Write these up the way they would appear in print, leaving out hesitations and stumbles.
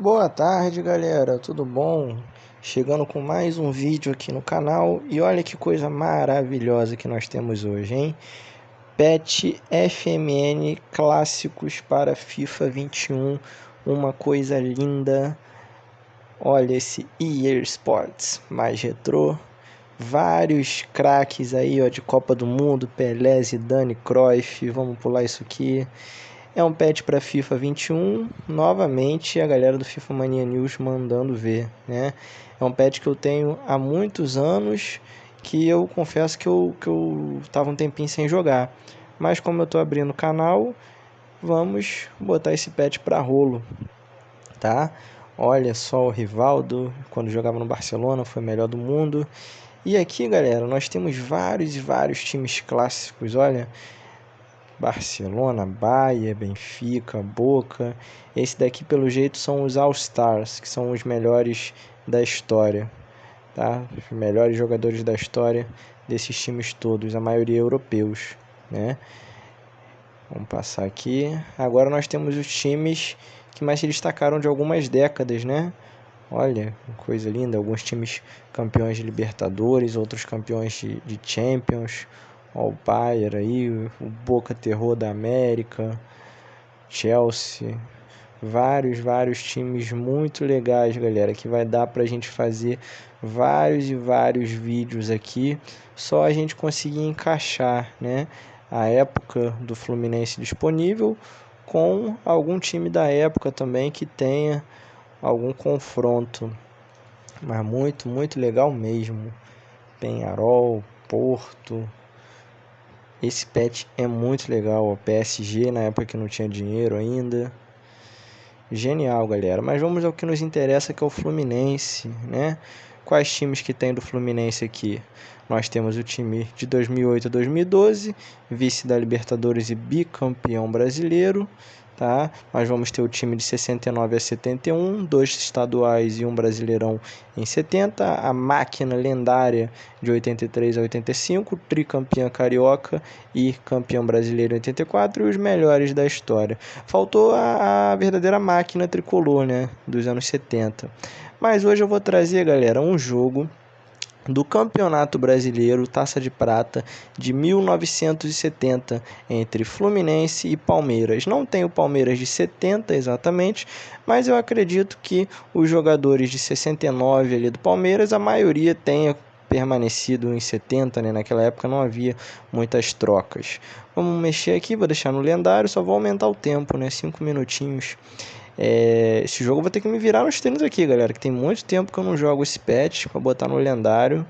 Boa tarde, galera, tudo bom? Chegando com mais um vídeo aqui no canal e olha que coisa maravilhosa que nós temos hoje, hein? Patch FMN clássicos para FIFA 21, uma coisa linda. Olha esse EA Sports mais retrô, vários craques aí, ó, de Copa do Mundo, Pelé, Zidane, Cruyff, vamos pular isso aqui. É um patch para FIFA 21, novamente a galera do FIFA Mania News mandando ver, né? É um patch que eu tenho há muitos anos, que eu confesso que eu tava um tempinho sem jogar. Mas como eu tô abrindo o canal, vamos botar esse patch para rolo, tá? Olha só o Rivaldo, quando jogava no Barcelona, foi o melhor do mundo. E aqui, galera, nós temos vários e vários times clássicos, olha. Barcelona, Bahia, Benfica, Boca. Esse daqui, pelo jeito, são os All-Stars, que são os melhores da história, tá? Os melhores jogadores da história desses times todos, a maioria europeus, né? Vamos passar aqui. Agora nós temos os times que mais se destacaram de algumas décadas, né? Olha, coisa linda. Alguns times campeões de Libertadores, outros campeões de Champions. Ó, o Bayern aí, o Boca Terror da América, Chelsea. Vários times muito legais, galera, que vai dar pra gente fazer vários e vários vídeos aqui, só a gente conseguir encaixar, né, a época do Fluminense disponível com algum time da época também que tenha algum confronto. Mas muito legal mesmo. Penharol, Porto. Esse patch é muito legal. O PSG na época que não tinha dinheiro ainda. Genial, galera. Mas vamos ao que nos interessa, que é o Fluminense, né? Quais times que tem do Fluminense aqui? Nós temos o time de 2008 a 2012, vice da Libertadores e bicampeão brasileiro. Tá? Nós vamos ter o time de 69 a 71, 2 estaduais e um brasileirão em 70, a máquina lendária de 83 a 85, tricampeã carioca e campeão brasileiro em 84 e os melhores da história. Faltou a verdadeira máquina tricolor, né, dos anos 70. Mas hoje eu vou trazer, galera, um jogo do Campeonato Brasileiro Taça de Prata de 1970 entre Fluminense e Palmeiras. Não tem o Palmeiras de 70 exatamente, mas eu acredito que os jogadores de 69 ali do Palmeiras, a maioria tenha permanecido em 70, né? Naquela época não havia muitas trocas. Vamos mexer aqui, vou deixar no lendário, só vou aumentar o tempo, né? 5 minutinhos. Esse jogo eu vou ter que me virar nos treinos aqui, galera, que tem muito tempo que eu não jogo esse patch para botar no lendário.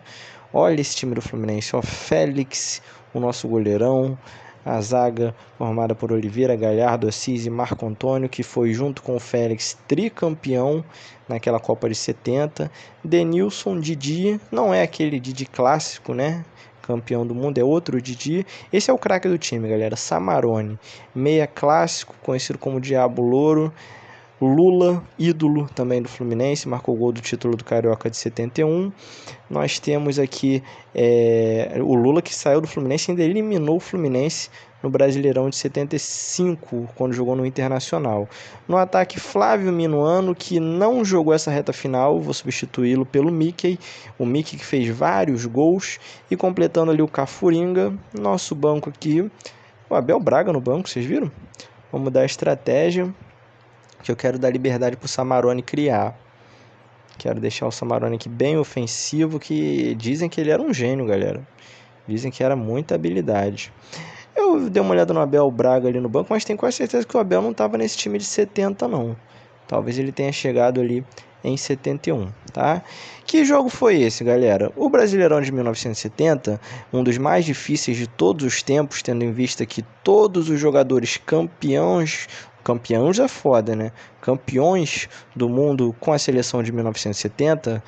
Olha esse time do Fluminense, ó, Félix, o nosso goleirão, a zaga formada por Oliveira, Galhardo, Assis e Marco Antônio, que foi junto com o Félix tricampeão naquela Copa de 70. Denilson, Didi, não é aquele Didi clássico, né? Campeão do mundo, é outro Didi. Esse é o craque do time, galera, Samarone, meia clássico, conhecido como Diabo Louro. Lula, ídolo também do Fluminense, marcou o gol do título do Carioca de 71. Nós temos aqui o Lula, que saiu do Fluminense e ainda eliminou o Fluminense no Brasileirão de 75, quando jogou no Internacional. No ataque, Flávio Minuano, que não jogou essa reta final, vou substituí-lo pelo Mickey, o Mickey que fez vários gols, e completando ali o Cafuringa. Nosso banco aqui, o Abel Braga no banco, vocês viram? Vamos mudar a estratégia, que eu quero dar liberdade para o Samarone criar. Quero deixar o Samarone aqui bem ofensivo, que dizem que ele era um gênio, galera. Dizem que era muita habilidade. Eu dei uma olhada no Abel Braga ali no banco, mas tenho quase certeza que o Abel não estava nesse time de 70, não. Talvez ele tenha chegado ali em 71, tá? Que jogo foi esse, galera? O Brasileirão de 1970, um dos mais difíceis de todos os tempos, tendo em vista que todos os jogadores campeões é foda, né? Campeões do mundo com a seleção de 1970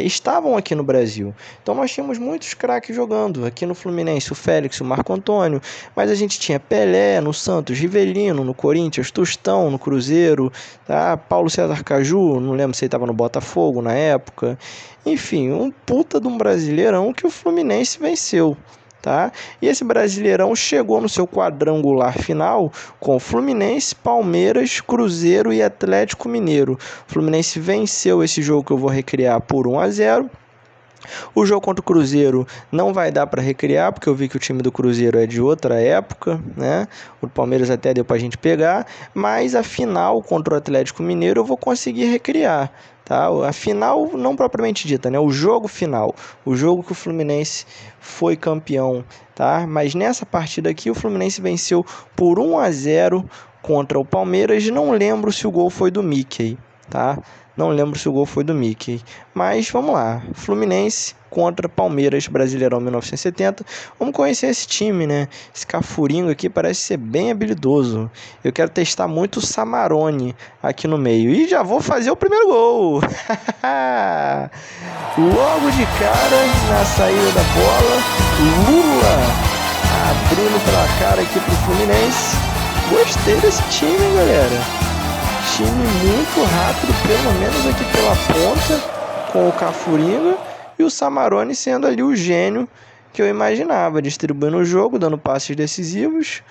estavam aqui no Brasil. Então nós tínhamos muitos craques jogando. Aqui no Fluminense, o Félix, o Marco Antônio, mas a gente tinha Pelé no Santos, Rivelino no Corinthians, Tostão no Cruzeiro, tá? Paulo César Caju, não lembro se ele estava no Botafogo na época. Enfim, um puta de um brasileirão que o Fluminense venceu. tá? E esse Brasileirão chegou no seu quadrangular final com Fluminense, Palmeiras, Cruzeiro e Atlético Mineiro. O Fluminense venceu esse jogo que eu vou recriar por 1-0. O jogo contra o Cruzeiro não vai dar para recriar, porque eu vi que o time do Cruzeiro é de outra época, né? O Palmeiras até deu para a gente pegar, mas a final contra o Atlético Mineiro eu vou conseguir recriar, tá? A final não propriamente dita, né? O jogo final, o jogo que o Fluminense foi campeão, tá? Mas nessa partida aqui o Fluminense venceu por 1-0 contra o Palmeiras. Não lembro se o gol foi do Mickey, tá? Não lembro se o gol foi do Mickey. Mas vamos lá. Fluminense contra Palmeiras, Brasileirão 1970. Vamos conhecer esse time, né? Esse Cafuringa aqui parece ser bem habilidoso. Eu quero testar muito o Samarone aqui no meio. E já vou fazer o primeiro gol. Logo de cara, na saída da bola, Lula abrindo placar aqui pro Fluminense. Gostei desse time, hein, galera? Time muito rápido, pelo menos aqui pela ponta, com o Cafuringa, e o Samarone sendo ali o gênio que eu imaginava, distribuindo o jogo, dando passes decisivos.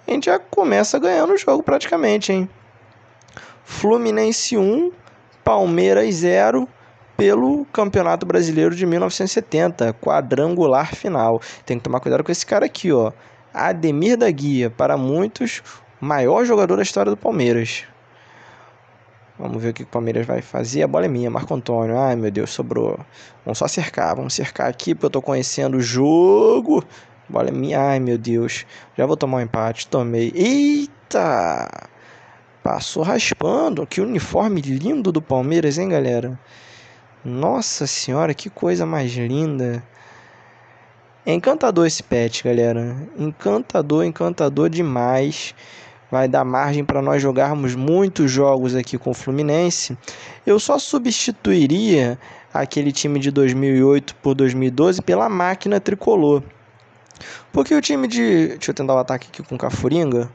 A gente já começa ganhando o jogo praticamente, hein? Fluminense 1, Palmeiras 0, pelo Campeonato Brasileiro de 1970, quadrangular final. Tem que tomar cuidado com esse cara aqui, ó. Ademir da Guia, para muitos, maior jogador da história do Palmeiras. Vamos ver o que o Palmeiras vai fazer. A bola é minha, Marco Antônio. Ai, meu Deus, sobrou. Vamos só cercar. Vamos cercar aqui, porque eu tô conhecendo o jogo. A bola é minha. Ai, meu Deus. Já vou tomar um empate. Tomei. Eita! Passou raspando. Que uniforme lindo do Palmeiras, hein, galera? Nossa senhora, que coisa mais linda. É encantador esse pet, galera. Encantador, encantador demais. Vai dar margem para nós jogarmos muitos jogos aqui com o Fluminense. Eu só substituiria aquele time de 2008 por 2012 pela máquina tricolor. Porque o time de... Deixa eu tentar o ataque aqui com o Cafuringa.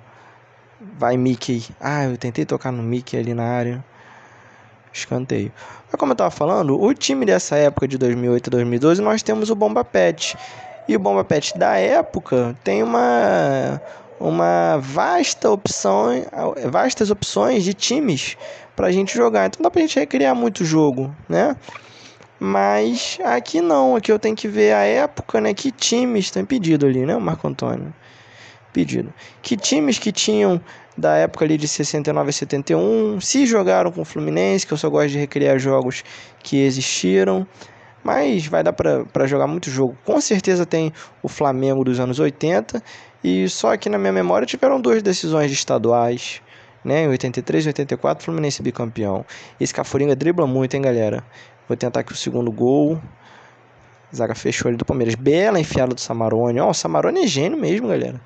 Vai, Mickey. Ah, eu tentei tocar no Mickey ali na área. Escanteio. Mas como eu estava falando, o time dessa época de 2008 e 2012, nós temos o Bomba Pet. E o Bomba Pet da época tem vastas opções de times para a gente jogar. Então dá para a gente recriar muito jogo, né? Mas aqui não, aqui eu tenho que ver a época, né? Que times tem pedido ali, né? O Marco Antônio. Pedido. Que times que tinham da época ali de 69 a 71, se jogaram com o Fluminense, que eu só gosto de recriar jogos que existiram. Mas vai dar para jogar muito jogo. Com certeza tem o Flamengo dos anos 80. E só aqui na minha memória tiveram 2 decisões de estaduais, né? Em 83 e 84, Fluminense bicampeão. Esse Cafuringa dribla muito, hein, galera? Vou tentar aqui o segundo gol. Zaga fechou ali do Palmeiras. Bela enfiada do Samarone. Ó, o Samarone é gênio mesmo, galera.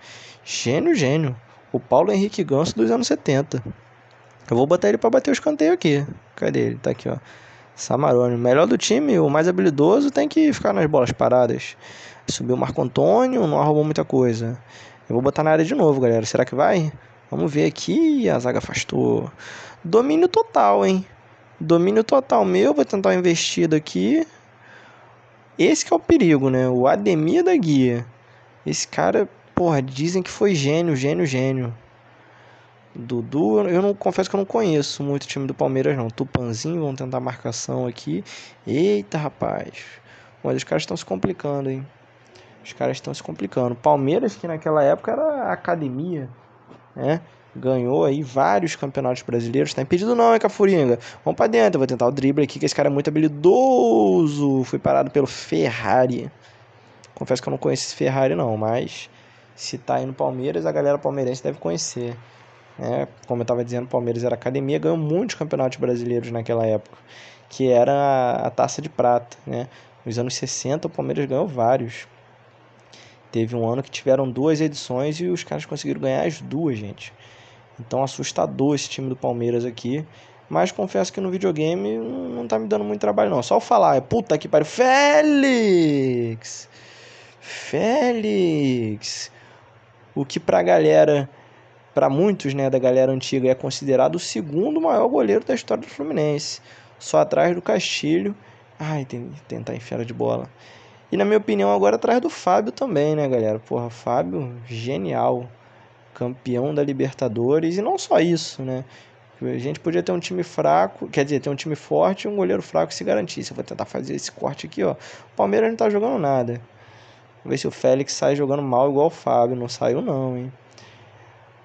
Gênio, gênio. O Paulo Henrique Ganso dos anos 70. Eu vou botar ele para bater o escanteio aqui. Cadê ele? Tá aqui, ó. Samarone, o melhor do time, o mais habilidoso, tem que ficar nas bolas paradas. Subiu o Marco Antônio, não arrumou muita coisa. Eu vou botar na área de novo, galera. Será que vai? Vamos ver aqui. A zaga afastou. Domínio total, hein? Domínio total meu. Vou tentar uma investida aqui. Esse que é o perigo, né? O Ademir da Guia. Esse cara, porra, dizem que foi gênio, gênio, gênio. Dudu, eu não confesso que eu não conheço muito o time do Palmeiras não. Tupanzinho, vamos tentar a marcação aqui. Eita, rapaz. Mas os caras estão se complicando, hein? Os caras estão se complicando. Palmeiras, que naquela época era academia, né? Ganhou aí vários campeonatos brasileiros. Tá impedido não, hein, Cafuringa? Vamos pra dentro. Eu vou tentar o drible aqui, que esse cara é muito habilidoso. Fui parado pelo Ferrari. Confesso que eu não conheço esse Ferrari não, mas se tá aí no Palmeiras, a galera palmeirense deve conhecer. Como eu estava dizendo, o Palmeiras era academia, ganhou muitos campeonatos brasileiros naquela época, que era a taça de prata, né? Nos anos 60 o Palmeiras ganhou vários. Teve um ano que tiveram 2 edições e os caras conseguiram ganhar as 2, gente. Então assustador esse time do Palmeiras aqui. Mas confesso que no videogame não tá me dando muito trabalho não. Só eu falar, puta que pariu, Félix! O que pra galera... Para muitos, né, da galera antiga, é considerado o segundo maior goleiro da história do Fluminense. Só atrás do Castilho. Ai, tem que tentar enfiar de bola. E E na minha opinião agora atrás do Fábio também, né, galera? Porra, Fábio, genial. Campeão da Libertadores. E não só isso, né? A gente podia ter um time fraco, quer dizer, ter um time forte e um goleiro fraco se garantisse. Eu vou tentar fazer esse corte aqui, ó. O Palmeiras não tá jogando nada. Vamos ver se o Félix sai jogando mal igual o Fábio. Não saiu não, hein?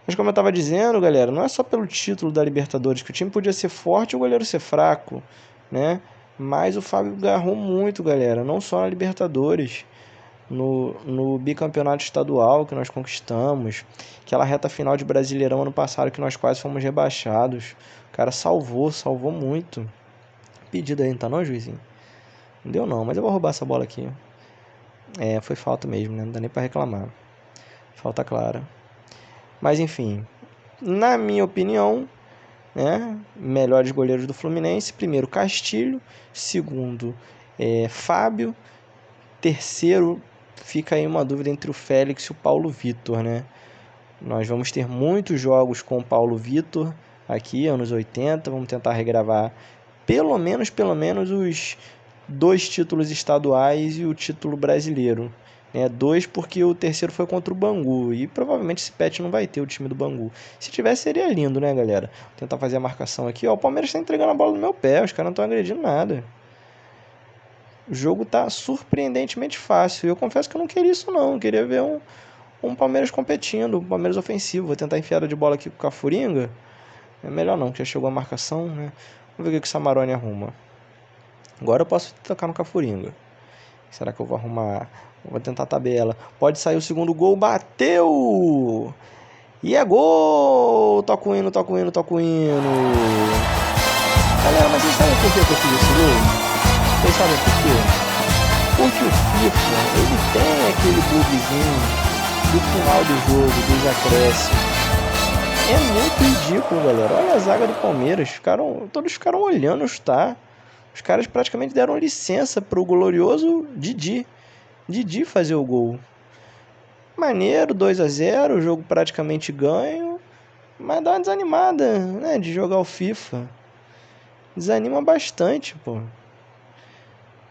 Mas como eu tava dizendo, galera, não é só pelo título da Libertadores, que o time podia ser forte e o goleiro ser fraco, né? Mas o Fábio agarrou muito, galera. Não só na Libertadores. No bicampeonato estadual que nós conquistamos, aquela reta final de Brasileirão ano passado que nós quase fomos rebaixados. O cara salvou muito. Pedido aí, não tá não, juizinho? Não deu não, mas eu vou roubar essa bola aqui. Foi falta mesmo, né? Não dá nem pra reclamar. Falta clara. Mas enfim, na minha opinião, né? Melhores goleiros do Fluminense. Primeiro, Castilho. Segundo, Fábio. Terceiro, fica aí uma dúvida entre o Félix e o Paulo Vitor, né? Nós vamos ter muitos jogos com o Paulo Vitor aqui, anos 80. Vamos tentar regravar pelo menos os 2 títulos estaduais e o título brasileiro. 2 porque o terceiro foi contra o Bangu. E provavelmente esse Pet não vai ter o time do Bangu. Se tivesse seria lindo, né, galera? Vou tentar fazer a marcação aqui. Ó, o Palmeiras está entregando a bola no meu pé. Os caras não estão agredindo nada. O jogo tá surpreendentemente fácil. Eu confesso que eu não queria isso não. Eu queria ver um Palmeiras competindo, um Palmeiras ofensivo. Vou tentar enfiada de bola aqui com o Cafuringa. É melhor não, que já chegou a marcação, né? Vamos ver o que o Samarone arruma. Agora eu posso tocar no Cafuringa. Será que eu vou arrumar? Vou tentar a tabela. Pode sair o segundo gol. Bateu! E é gol! Toca o hino. Galera, mas vocês sabem por que eu fiz esse gol? Vocês sabem por quê? Porque o FIFA, ele tem aquele bugzinho do final do jogo, dos acréscimos. É muito ridículo, galera. Olha a zaga do Palmeiras. Todos ficaram olhando chutar. Os caras praticamente deram licença pro glorioso Didi fazer o gol. Maneiro, 2-0, o jogo praticamente ganho. Mas dá uma desanimada, né, de jogar o FIFA. Desanima bastante, pô.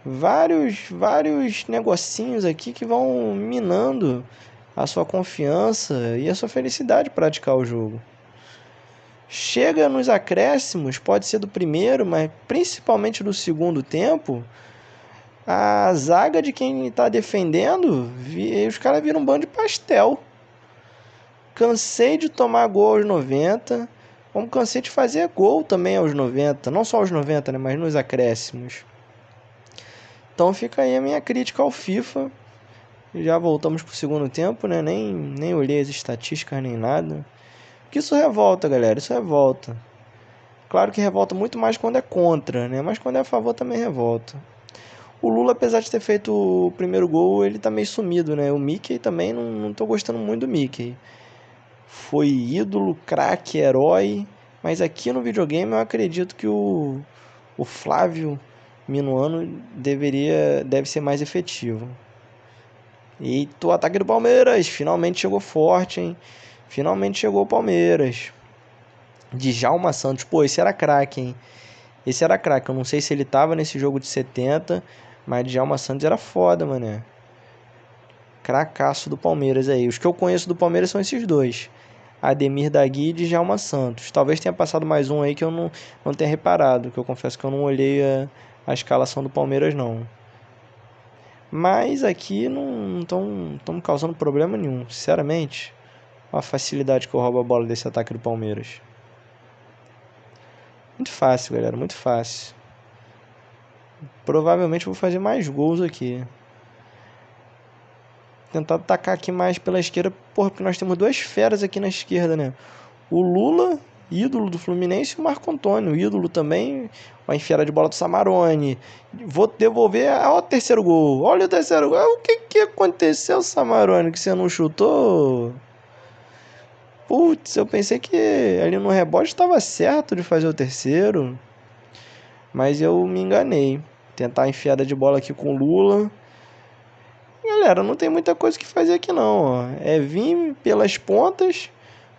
Vários negocinhos aqui que vão minando a sua confiança e a sua felicidade de praticar o jogo. Chega nos acréscimos, pode ser do primeiro, mas principalmente do segundo tempo, a zaga de quem está defendendo, os caras viram um bando de pastel. Cansei de tomar gol aos 90, como cansei de fazer gol também aos 90, não só aos 90, né, mas nos acréscimos. Então fica aí a minha crítica ao FIFA. Já voltamos pro segundo tempo, né? Nem olhei as estatísticas nem nada. Porque isso revolta, galera. Isso revolta. Claro que revolta muito mais quando é contra, né? Mas quando é a favor também revolta. O Lula, apesar de ter feito o primeiro gol, ele tá meio sumido, né? O Mickey também não tô gostando muito do Mickey. Foi ídolo, craque, herói. Mas aqui no videogame eu acredito que o Flávio Minuano deve ser mais efetivo. Eita, o ataque do Palmeiras. Finalmente chegou forte, hein? Finalmente chegou o Palmeiras. Djalma Santos. Pô, esse era craque, hein? Esse era craque. Eu não sei se ele tava nesse jogo de 70, mas Djalma Santos era foda, mané. Cracaço do Palmeiras aí. Os que eu conheço do Palmeiras são esses dois. Ademir Dagui e Djalma Santos. Talvez tenha passado mais um aí que eu não tenha reparado, que eu confesso que eu não olhei a escalação do Palmeiras, não. Mas aqui não estão causando problema nenhum, sinceramente. Olha a facilidade que eu roubo a bola desse ataque do Palmeiras. Muito fácil, galera, muito fácil. Provavelmente vou fazer mais gols aqui. Tentar atacar aqui mais pela esquerda, porque nós temos 2 feras aqui na esquerda, né? O Lula, ídolo do Fluminense, e o Marco Antônio, ídolo também. Uma enfiada de bola do Samarone. Vou devolver. Olha o terceiro gol. Olha o terceiro gol. O que aconteceu, Samarone, que você não chutou? Putz, eu pensei que ali no rebote estava certo de fazer o terceiro. Mas eu me enganei. Tentar a enfiada de bola aqui com o Lula. Galera, não tem muita coisa que fazer aqui não, ó. É vir pelas pontas,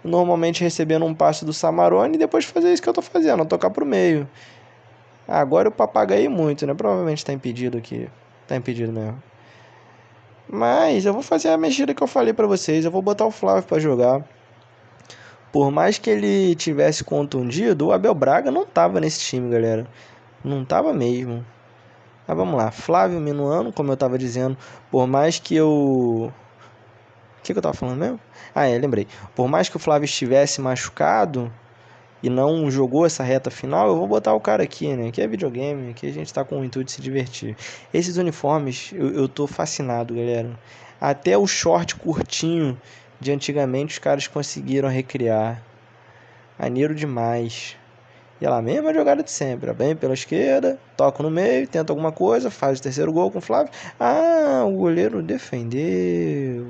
normalmente recebendo um passe do Samarone, e depois fazer isso que eu tô fazendo, tocar pro meio. Agora eu papagaio muito, né? Provavelmente tá impedido aqui. Tá impedido mesmo. Mas eu vou fazer a mexida que eu falei pra vocês. Eu vou botar o Flávio pra jogar. Por mais que ele tivesse contundido, o Abel Braga não tava nesse time, galera. Não tava mesmo. Mas vamos lá. Flávio Minuano, como eu tava dizendo, por mais que eu... O que eu tava falando mesmo? Lembrei. Por mais que o Flávio estivesse machucado e não jogou essa reta final, eu vou botar o cara aqui, né? Aqui é videogame, aqui a gente tá com o intuito de se divertir. Esses uniformes, eu tô fascinado, galera. Até o short curtinho de antigamente os caras conseguiram recriar. Maneiro demais. E ela mesma jogada de sempre. Bem pela esquerda, toca no meio, tenta alguma coisa, faz o terceiro gol com o Flávio. O goleiro defendeu.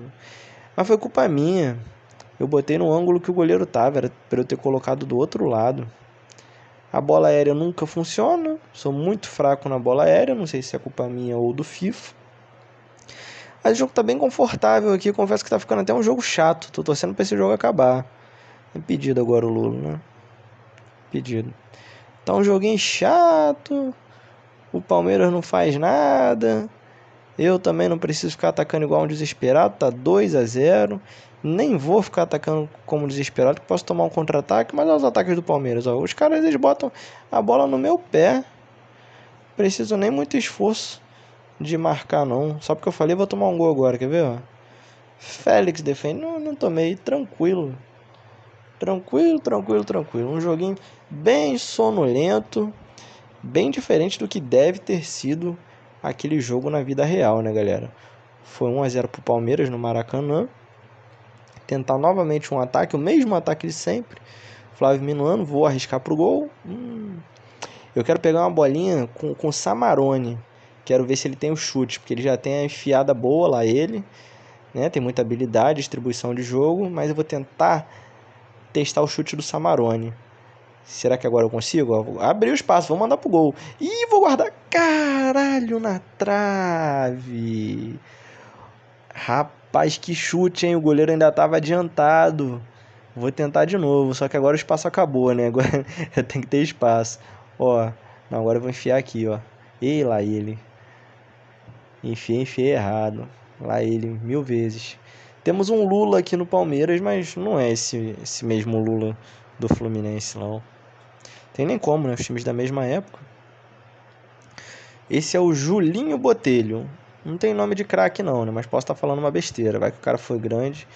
Mas foi culpa minha. Eu botei no ângulo que o goleiro tava, era para eu ter colocado do outro lado. A bola aérea nunca funciona, sou muito fraco na bola aérea, não sei se é culpa minha ou do FIFA. Mas o jogo tá bem confortável aqui, confesso que tá ficando até um jogo chato, tô torcendo pra esse jogo acabar. É pedido agora o Lula, né? Pedido. Tá um joguinho chato, o Palmeiras não faz nada, eu também não preciso ficar atacando igual um desesperado, tá 2-0. Nem vou ficar atacando como desesperado, que posso tomar um contra-ataque, mas olha os ataques do Palmeiras. Ó. Os caras eles botam a bola no meu pé. Preciso nem muito esforço de marcar não. Só porque eu falei, vou tomar um gol agora, quer ver? Ó? Félix defende, não tomei, tranquilo. Tranquilo. Um joguinho bem sonolento, bem diferente do que deve ter sido aquele jogo na vida real, né, galera? Foi 1-0 pro Palmeiras no Maracanã. Tentar novamente um ataque, o mesmo ataque de sempre. Flávio Minuano, vou arriscar pro gol. Eu quero pegar uma bolinha com o Samarone. Quero ver se ele tem o chute, porque ele já tem a enfiada boa lá, ele. Né? Tem muita habilidade, distribuição de jogo, mas eu vou tentar testar o chute do Samarone. Será que agora eu consigo? Abrir o espaço, vou mandar pro gol. Ih, vou guardar. Caralho, na trave. Rapaz, que chute, hein? O goleiro ainda tava adiantado. Vou tentar de novo, só que agora o espaço acabou, né? Agora eu tenho que ter espaço. Ó, não, agora eu vou enfiar aqui, ó. Ei, lá ele. Enfiei errado. Lá ele, 1000 vezes. Temos um Lula aqui no Palmeiras, mas não é esse mesmo Lula do Fluminense, não. Tem nem como, né? Os times da mesma época. Esse é o Julinho Botelho. Não tem nome de craque não, né? Mas posso estar falando uma besteira. Vai que o cara foi grande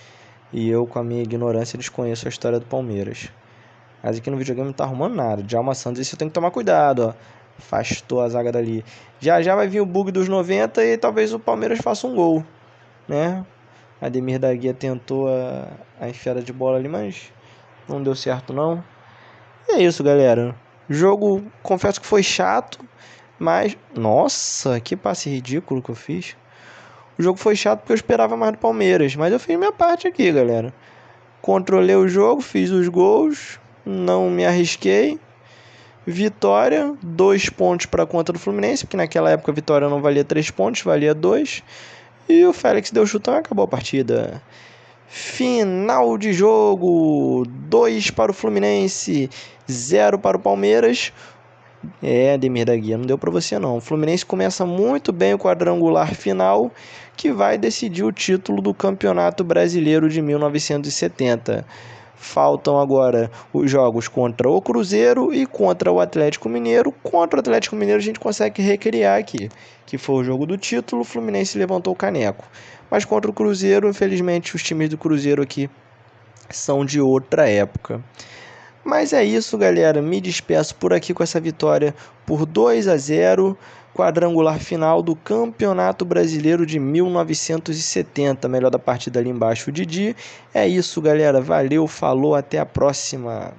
e eu, com a minha ignorância, desconheço a história do Palmeiras. Mas aqui no videogame não tá arrumando nada. Djalma Santos, isso eu tenho que tomar cuidado, ó. Afastou a zaga dali. Já vai vir o bug dos 90 e talvez o Palmeiras faça um gol, né? Ademir da Guia tentou a enfiada de bola ali, mas não deu certo não. E é isso, galera. O jogo, confesso que foi chato, mas... Nossa, que passe ridículo que eu fiz. O jogo foi chato porque eu esperava mais do Palmeiras, mas eu fiz minha parte aqui, galera. Controlei o jogo, fiz os gols, não me arrisquei. Vitória, 2 pontos para a conta do Fluminense, porque naquela época a vitória não valia 3 pontos, valia 2. E o Félix deu chutão e acabou a partida. Final de jogo, 2 para o Fluminense, 0 para o Palmeiras. Ademir da Guia, não deu para você não. O Fluminense começa muito bem o quadrangular final, que vai decidir o título do Campeonato Brasileiro de 1970. Faltam agora os jogos contra o Cruzeiro e contra o Atlético Mineiro. Contra o Atlético Mineiro a gente consegue recriar aqui, que foi o jogo do título, o Fluminense levantou o caneco. Mas contra o Cruzeiro, infelizmente, os times do Cruzeiro aqui são de outra época. Mas é isso, galera. Me despeço por aqui com essa vitória por 2-0, quadrangular final do Campeonato Brasileiro de 1970. Melhor da partida ali embaixo, o Didi. É isso, galera. Valeu, falou, até a próxima.